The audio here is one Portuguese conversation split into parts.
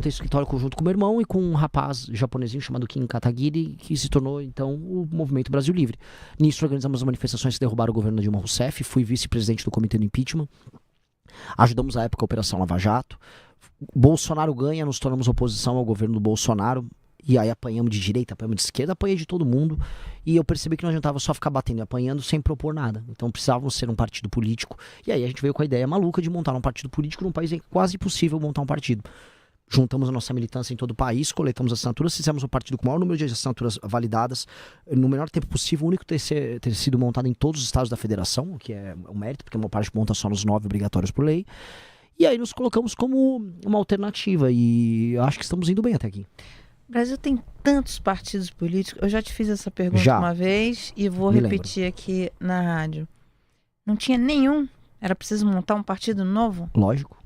montei escritório conjunto com meu irmão e com um rapaz japonesinho chamado Kim Kataguiri, que se tornou, então, o Movimento Brasil Livre. Nisso, organizamos manifestações que derrubaram o governo da Dilma Rousseff, fui vice-presidente do Comitê do Impeachment, ajudamos à época a Operação Lava Jato. Bolsonaro ganha, nos tornamos oposição ao governo do Bolsonaro, e aí apanhamos de direita, apanhamos de esquerda, apanhei de todo mundo, e eu percebi que não adiantava só ficar batendo e apanhando sem propor nada. Então precisávamos ser um partido político, e aí a gente veio com a ideia maluca de montar um partido político num país em que é quase impossível montar um partido. Juntamos a nossa militância em todo o país, coletamos assinaturas, fizemos um partido com o maior número de assinaturas validadas no menor tempo possível, o único ter sido montado em todos os estados da federação, o que é um mérito, porque uma parte monta só nos 9 obrigatórios por lei. E aí nos colocamos como uma alternativa, e acho que estamos indo bem até aqui. O Brasil tem tantos partidos políticos. Eu já te fiz essa pergunta Já. uma vez e vou Me repetir aqui na rádio. Não tinha nenhum? Era preciso montar um partido novo? Lógico.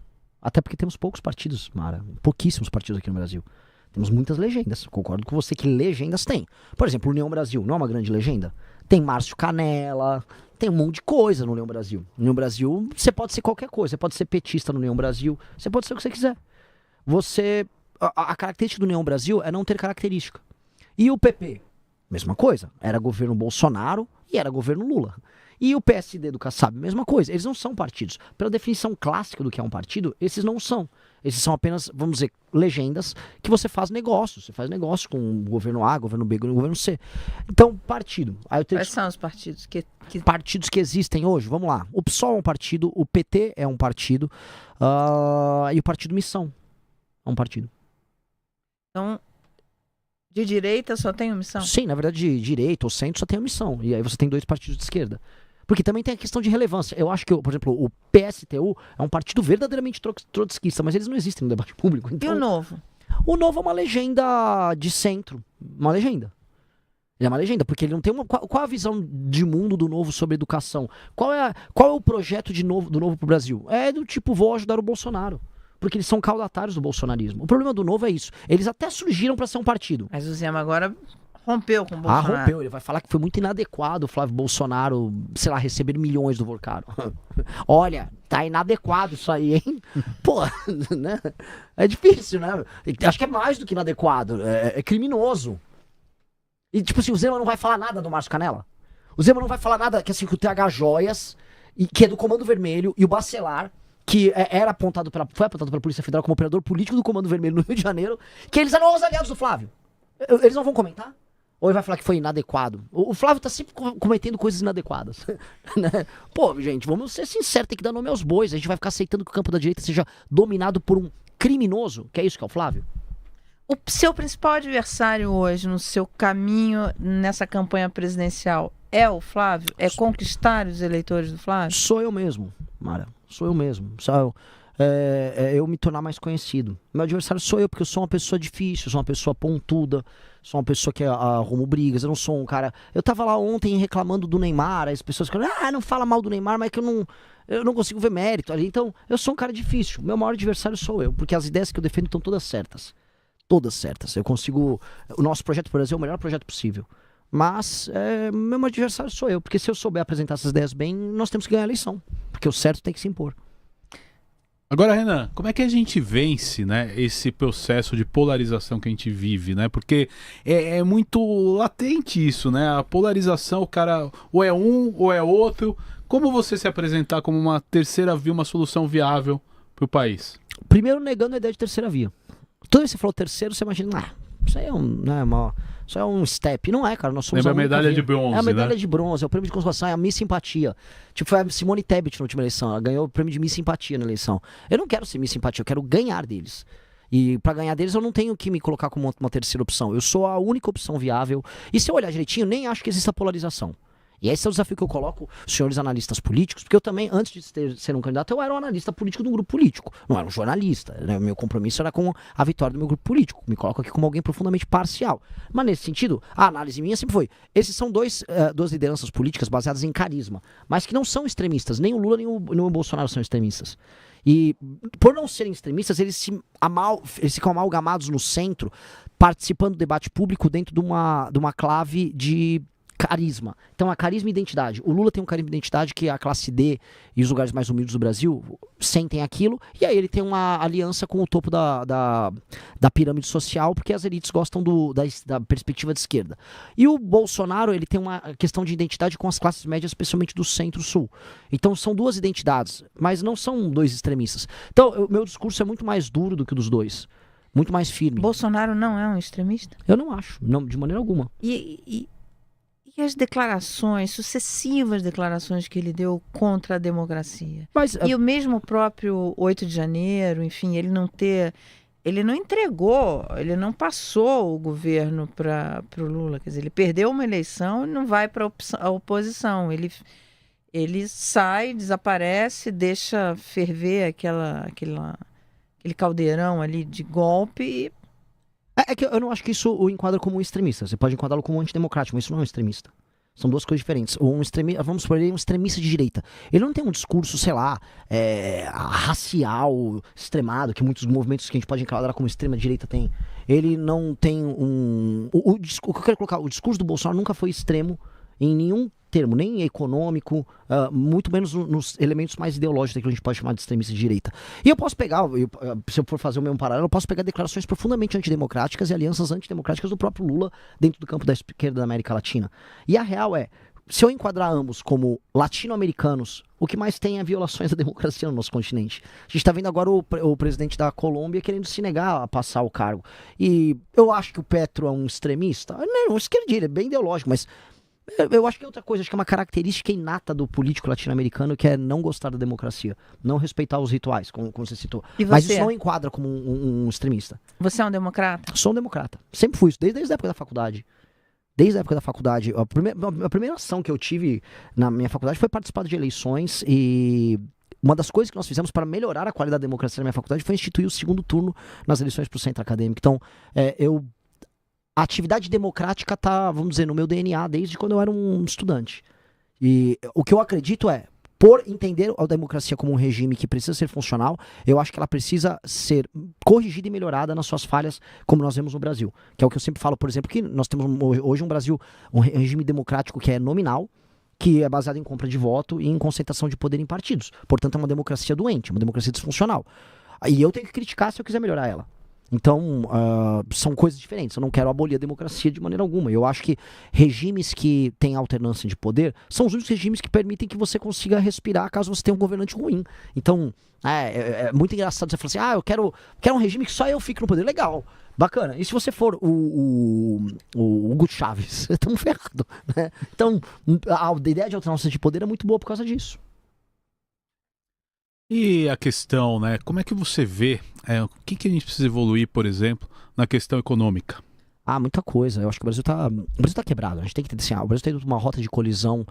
Até porque temos poucos partidos, Mara. Pouquíssimos partidos aqui no Brasil. Temos muitas legendas. Concordo com você que legendas tem. Por exemplo, União Brasil não é uma grande legenda? Tem Márcio Canella, tem um monte de coisa no União Brasil. No União Brasil, você pode ser qualquer coisa. Você pode ser petista no União Brasil. Você pode ser o que você quiser. A característica do União Brasil é não ter característica. E o PP? Mesma coisa. Era governo Bolsonaro e era governo Lula. E o PSD do Kassab? Mesma coisa. Eles não são partidos. Pela definição clássica do que é um partido, esses não são. Esses são apenas, vamos dizer, legendas que você faz negócios. Você faz negócio com o governo A, governo B, governo C. Então, partido. Aí eu tenho Quais são os partidos que... Partidos que existem hoje? Vamos lá. O PSOL é um partido, o PT é um partido, e o Partido Missão é um partido. Então, de direita só tem omissão? Sim, na verdade, de direita ou centro só tem omissão. E aí você tem 2 partidos de esquerda. Porque também tem a questão de relevância. Eu acho que, por exemplo, o PSTU é um partido verdadeiramente trotskista, mas eles não existem no debate público. Então, E o Novo? O Novo é uma legenda de centro. Uma legenda. Ele é uma legenda, porque ele não tem uma... Qual a visão de mundo do Novo sobre educação? Qual é o projeto do Novo pro Brasil? É do tipo, vou ajudar o Bolsonaro. Porque eles são caudatários do bolsonarismo. O problema do Novo é isso. Eles até surgiram para ser um partido. Mas o Zema agora rompeu com o Bolsonaro. Rompeu. Ele vai falar que foi muito inadequado o Flávio Bolsonaro, sei lá, receber milhões do Vorcaro. Olha, tá inadequado isso aí, hein? Pô, né? É difícil, né? Acho que é mais do que inadequado. É criminoso. E tipo assim, o Zema não vai falar nada do Márcio Canella. O Zema não vai falar nada que assim, que o TH Joias, que é do Comando Vermelho, e o Bacelar, que foi apontado pela Polícia Federal como operador político do Comando Vermelho no Rio de Janeiro, que eles eram os aliados do Flávio. Eles não vão comentar? Ou ele vai falar que foi inadequado? O Flávio tá sempre cometendo coisas inadequadas. Né? Pô, gente, vamos ser sinceros, tem que dar nome aos bois. A gente vai ficar aceitando que o campo da direita seja dominado por um criminoso, que é isso que é o Flávio? O seu principal adversário hoje no seu caminho nessa campanha presidencial é o Flávio? É conquistar os eleitores do Flávio? Sou eu mesmo, Mara. Sou eu mesmo. Eu me tornar mais conhecido. Meu adversário sou eu, porque eu sou uma pessoa difícil, sou uma pessoa pontuda, sou uma pessoa que arrumo brigas, eu não sou um cara... Eu tava lá ontem reclamando do Neymar, as pessoas falam, não fala mal do Neymar, mas é que eu não consigo ver mérito ali. Então, eu sou um cara difícil. Meu maior adversário sou eu, porque as ideias que eu defendo estão todas certas. Todas certas. Eu consigo... O nosso projeto pro Brasil é o melhor projeto possível. Mas meu adversário sou eu, porque se eu souber apresentar essas ideias bem, nós temos que ganhar a eleição. Porque o certo tem que se impor. Agora, Renan, como é que a gente vence, né, esse processo de polarização que a gente vive, né? Porque é muito latente isso, né? A polarização, o cara ou é um ou é outro. Como você se apresentar como uma terceira via, uma solução viável para o país? Primeiro, negando a ideia de terceira via. Toda vez que você falou terceiro, você imagina, isso aí é isso é um step. Não é, cara. Nós somos a medalha de bronze, é a medalha, né? de bronze, é o prêmio de consolação, é a Miss Simpatia. Tipo, foi a Simone Tebet na última eleição. Ela ganhou o prêmio de Miss Simpatia na eleição. Eu não quero ser Miss Simpatia, eu quero ganhar deles. E pra ganhar deles eu não tenho que me colocar como uma terceira opção. Eu sou a única opção viável. E se eu olhar direitinho, nem acho que exista polarização. E esse é o desafio que eu coloco, senhores analistas políticos, porque eu também, antes de ser um candidato, eu era um analista político de um grupo político. Não era um jornalista. Né? Meu compromisso era com a vitória do meu grupo político. Me coloco aqui como alguém profundamente parcial. Mas nesse sentido, a análise minha sempre foi, esses são duas lideranças políticas baseadas em carisma, mas que não são extremistas. Nem o Lula nem o Bolsonaro são extremistas. E por não serem extremistas, eles ficam amalgamados no centro, participando do debate público dentro de uma clave de carisma. Então, a carisma e identidade. O Lula tem um carisma e identidade que a classe D e os lugares mais humildes do Brasil sentem aquilo, e aí ele tem uma aliança com o topo da pirâmide social, porque as elites gostam da perspectiva de esquerda. E o Bolsonaro, ele tem uma questão de identidade com as classes médias, especialmente do centro-sul. Então, são duas identidades, mas não são dois extremistas. Então, o meu discurso é muito mais duro do que o dos dois. Muito mais firme. Bolsonaro não é um extremista? Eu não acho, não, de maneira alguma. E as declarações, sucessivas declarações que ele deu contra a democracia? Mas, E o mesmo próprio 8 de janeiro, enfim, ele não entregou, ele não passou o governo para o Lula. Quer dizer, ele perdeu uma eleição e não vai para a oposição. Ele sai, desaparece, deixa ferver aquele caldeirão ali de golpe e... É que eu não acho que isso o enquadra como um extremista. Você pode enquadrá-lo como um antidemocrático, mas isso não é um extremista. São duas coisas diferentes. Vamos supor, ele é um extremista de direita. Ele não tem um discurso, sei lá, racial, extremado, que muitos movimentos que a gente pode enquadrar como extrema-direita têm. Ele não tem um... O que eu quero colocar, o discurso do Bolsonaro nunca foi extremo em nenhum termo, nem econômico, muito menos nos elementos mais ideológicos que a gente pode chamar de extremista de direita. E eu posso pegar, se eu for fazer o mesmo paralelo, eu posso pegar declarações profundamente antidemocráticas e alianças antidemocráticas do próprio Lula dentro do campo da esquerda da América Latina. E a real é, se eu enquadrar ambos como latino-americanos, o que mais tem é violações da democracia no nosso continente. A gente está vendo agora o presidente da Colômbia querendo se negar a passar o cargo. E eu acho que o Petro é um extremista. Não é um esquerdista, ele é bem ideológico, mas... Eu acho que é outra coisa, acho que é uma característica inata do político latino-americano, que é não gostar da democracia, não respeitar os rituais, como você citou. E você? Mas isso não enquadra como um extremista. Você é um democrata? Sou um democrata. Sempre fui isso, desde a época da faculdade. Desde a época da faculdade. A primeira ação que eu tive na minha faculdade foi participar de eleições e... Uma das coisas que nós fizemos para melhorar a qualidade da democracia na minha faculdade foi instituir o segundo turno nas eleições para o centro acadêmico. Então, a atividade democrática tá, vamos dizer, no meu DNA desde quando eu era um estudante. E o que eu acredito é, por entender a democracia como um regime que precisa ser funcional, eu acho que ela precisa ser corrigida e melhorada nas suas falhas, como nós vemos no Brasil. Que é o que eu sempre falo, por exemplo, que nós temos hoje um Brasil, um regime democrático que é nominal, que é baseado em compra de voto e em concentração de poder em partidos. Portanto, é uma democracia doente, uma democracia disfuncional. E eu tenho que criticar se eu quiser melhorar ela. Então, são coisas diferentes. Eu não quero abolir a democracia de maneira alguma. Eu acho que regimes que têm alternância de poder são os únicos regimes que permitem que você consiga respirar caso você tenha um governante ruim. Então, é muito engraçado você falar assim, eu quero um regime que só eu fique no poder. Legal, bacana. E se você for o Hugo Chávez, estamos ferrados, né? Então, a ideia de alternância de poder é muito boa por causa disso. E a questão, né? Como é que você vê o que a gente precisa evoluir, por exemplo, na questão econômica? Muita coisa. Eu acho que o Brasil tá quebrado. A gente tem que entender assim, o Brasil tem uma rota de colisão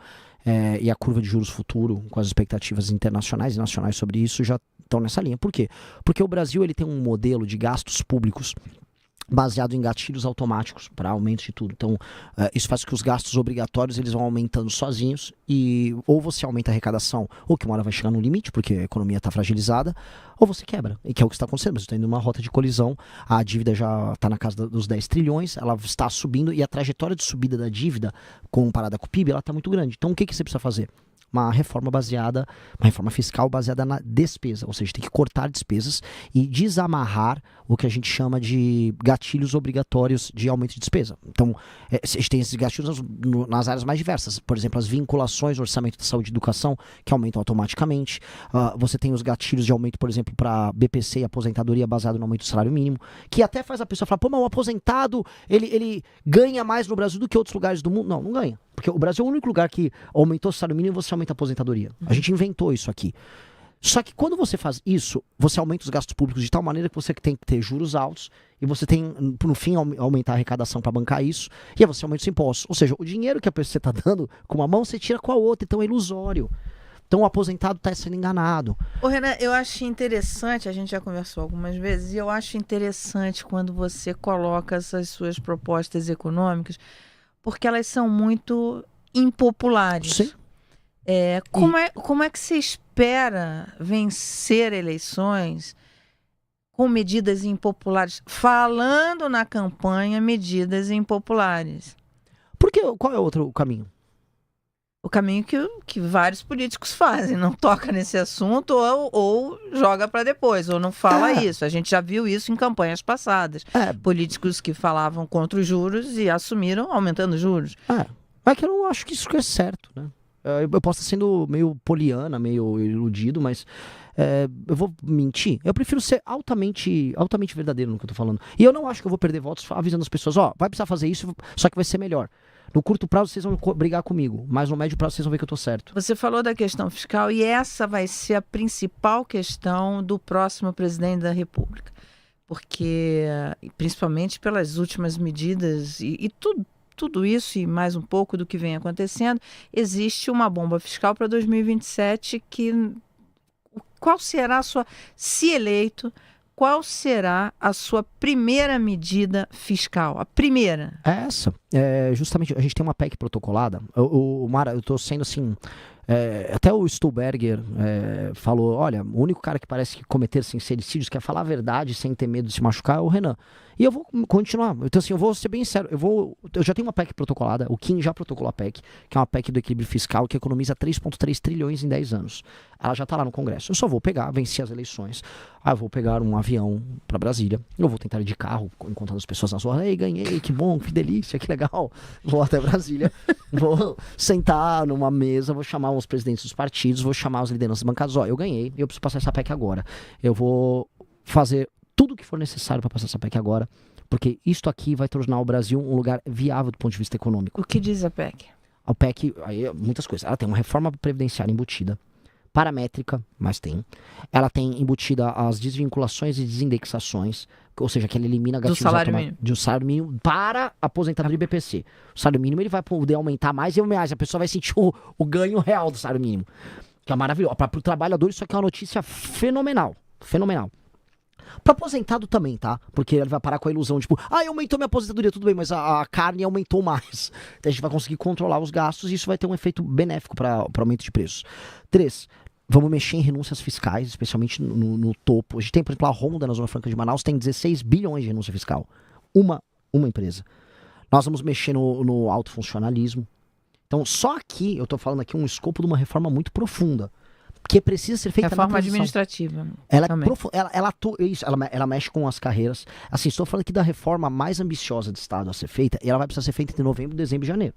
e a curva de juros futuro, com as expectativas internacionais e nacionais sobre isso, já estão nessa linha. Por quê? Porque o Brasil ele tem um modelo de gastos públicos baseado em gatilhos automáticos para aumento de tudo. Então, isso faz com que os gastos obrigatórios eles vão aumentando sozinhos e ou você aumenta a arrecadação, ou que uma hora vai chegar no limite, porque a economia está fragilizada, ou você quebra, e que é o que está acontecendo. Você está indo numa rota de colisão, a dívida já está na casa dos 10 trilhões, ela está subindo e a trajetória de subida da dívida comparada com o PIB, ela está muito grande. Então, o que você precisa fazer? Uma reforma fiscal baseada na despesa, ou seja, tem que cortar despesas e desamarrar o que a gente chama de gatilhos obrigatórios de aumento de despesa. Então, a gente tem esses gatilhos nas áreas mais diversas, por exemplo, as vinculações ao orçamento da saúde e educação, que aumentam automaticamente. Você tem os gatilhos de aumento, por exemplo, para BPC e aposentadoria baseado no aumento do salário mínimo, que até faz a pessoa falar, mas o aposentado, ele ganha mais no Brasil do que outros lugares do mundo. Não ganha. Porque o Brasil é o único lugar que aumentou o salário mínimo e você aumenta a aposentadoria. A gente inventou isso aqui. Só que quando você faz isso, você aumenta os gastos públicos de tal maneira que você tem que ter juros altos e você tem, no fim, aumentar a arrecadação para bancar isso e aí você aumenta os impostos. Ou seja, o dinheiro que a pessoa está dando com uma mão, você tira com a outra. Então é ilusório. Então o aposentado está sendo enganado. Ô Renan, eu acho interessante, a gente já conversou algumas vezes, e eu acho interessante quando você coloca essas suas propostas econômicas, porque elas são muito impopulares. Sim. Como é que você espera vencer eleições com medidas impopulares? Falando na campanha medidas impopulares. Porque qual é o outro caminho? o caminho que vários políticos fazem, não toca nesse assunto ou joga para depois, ou não fala isso. A gente já viu isso em campanhas passadas. Políticos que falavam contra os juros e assumiram aumentando os juros. Mas que eu não acho que isso é certo, né? Eu posso estar sendo meio poliana, meio iludido, mas eu vou mentir. Eu prefiro ser altamente verdadeiro no que eu tô falando. E eu não acho que eu vou perder votos avisando as pessoas, vai precisar fazer isso, só que vai ser melhor. No curto prazo vocês vão brigar comigo, mas no médio prazo vocês vão ver que eu tô certo. Você falou da questão fiscal e essa vai ser a principal questão do próximo presidente da República. Porque, principalmente pelas últimas medidas e tudo isso e mais um pouco do que vem acontecendo, existe uma bomba fiscal para 2027 qual será a sua, se eleito, qual será a sua primeira medida fiscal? A primeira? É essa. Justamente, a gente tem uma PEC protocolada. Mara, eu tô sendo assim... até o Stuhlberger falou, olha, o único cara que parece que cometer sincericídios, quer falar a verdade sem ter medo de se machucar, é o Renan. E eu vou continuar. Então assim, eu vou ser bem sério. Eu já tenho uma PEC protocolada, o Kim já protocolou a PEC, que é uma PEC do equilíbrio fiscal, que economiza 3,3 trilhões em 10 anos. Ela já tá lá no Congresso. Eu só vou pegar, vencer as eleições. Eu vou pegar um avião pra Brasília. Eu vou tentar ir de carro, encontrando as pessoas nas ruas. Ei, ganhei, que bom, que delícia, que legal. Vou até Brasília. Vou sentar numa mesa, vou chamar os presidentes dos partidos, vou chamar as lideranças bancadas. Eu ganhei, eu preciso passar essa PEC agora. Eu vou fazer tudo o que for necessário para passar essa PEC agora, porque isto aqui vai tornar o Brasil um lugar viável do ponto de vista econômico. O que diz a PEC? A PEC, aí muitas coisas. Ela tem uma reforma previdenciária embutida, paramétrica, mas tem. Ela tem embutida as desvinculações e desindexações, ou seja, que ela elimina gatilhos do salário mínimo para aposentadoria e BPC. O salário mínimo ele vai poder aumentar mais e mais. A pessoa vai sentir o ganho real do salário mínimo, que é maravilhoso. Para o trabalhador isso aqui é uma notícia fenomenal. Fenomenal. Para aposentado também, tá? Porque ele vai parar com a ilusão, tipo, aumentou minha aposentadoria, tudo bem, mas a carne aumentou mais. Então a gente vai conseguir controlar os gastos e isso vai ter um efeito benéfico para aumento de preços. 3. Vamos mexer em renúncias fiscais, especialmente no topo. A gente tem, por exemplo, a Honda na Zona Franca de Manaus, tem 16 bilhões de renúncia fiscal. Uma empresa. Nós vamos mexer no alto funcionalismo. Então, só aqui, eu tô falando aqui um escopo de uma reforma muito profunda. Que precisa ser feita reforma administrativa. Ela mexe com as carreiras. Assim, estou falando aqui da reforma mais ambiciosa do Estado a ser feita, e ela vai precisar ser feita entre novembro, dezembro e janeiro.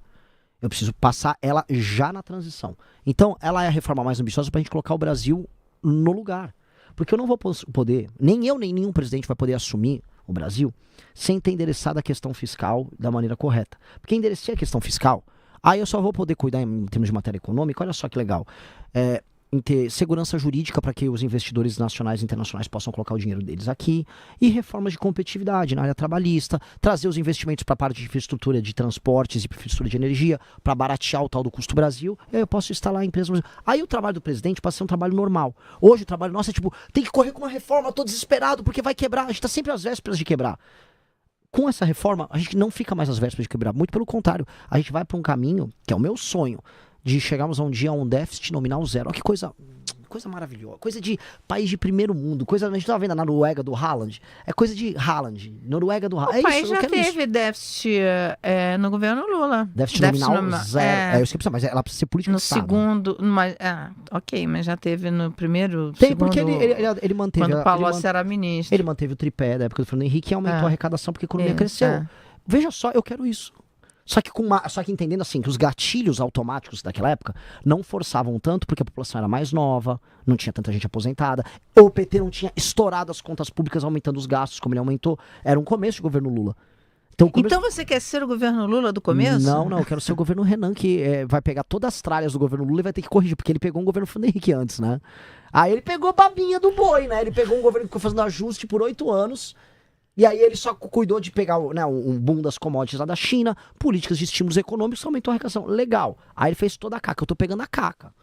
Eu preciso passar ela já na transição. Então, ela é a reforma mais ambiciosa para a gente colocar o Brasil no lugar. Porque eu não vou poder, nem eu, nem nenhum presidente vai poder assumir o Brasil sem ter endereçado a questão fiscal da maneira correta. Porque enderecei a questão fiscal, aí eu só vou poder cuidar em termos de matéria econômica. Olha só que legal. Em ter segurança jurídica para que os investidores nacionais e internacionais possam colocar o dinheiro deles aqui, e reformas de competitividade na área trabalhista, trazer os investimentos para a parte de infraestrutura de transportes e infraestrutura de energia, para baratear o tal do custo Brasil, e aí eu posso instalar empresas. Aí o trabalho do presidente passa a ser um trabalho normal. Hoje o trabalho nosso é tipo, tem que correr com uma reforma, tô desesperado porque vai quebrar, a gente tá sempre às vésperas de quebrar. Com essa reforma, a gente não fica mais às vésperas de quebrar, muito pelo contrário, a gente vai para um caminho, que é o meu sonho, de chegarmos a um dia a um déficit nominal zero. Olha que coisa maravilhosa. Coisa de país de primeiro mundo. A gente estava vendo a Noruega do Haaland. É coisa de Haaland. Noruega do Haaland. O país já teve déficit no governo Lula. Déficit nominal zero. Eu esqueci, mas ela precisa ser política no de Estado. Segundo... mas já teve no primeiro... Tem, segundo, porque ele manteve... Quando o Palocci era ministro. Ele manteve o tripé da época do Fernando Henrique e aumentou a arrecadação porque a economia cresceu. Veja só, eu quero isso. Só que entendendo assim, que os gatilhos automáticos daquela época não forçavam tanto porque a população era mais nova, não tinha tanta gente aposentada, ou o PT não tinha estourado as contas públicas aumentando os gastos como ele aumentou. Era um começo de governo Lula. Então você quer ser o governo Lula do começo? Não, eu quero ser o governo Renan, que vai pegar todas as tralhas do governo Lula e vai ter que corrigir, porque ele pegou um governo Fernando Henrique antes, né? Aí ele pegou babinha do boi, né? Ele pegou um governo que ficou fazendo ajuste por 8 anos... E aí ele só cuidou de pegar um boom das commodities lá da China, políticas de estímulos econômicos, aumentou a arrecadação. Legal. Aí ele fez toda a caca. Eu tô pegando a caca.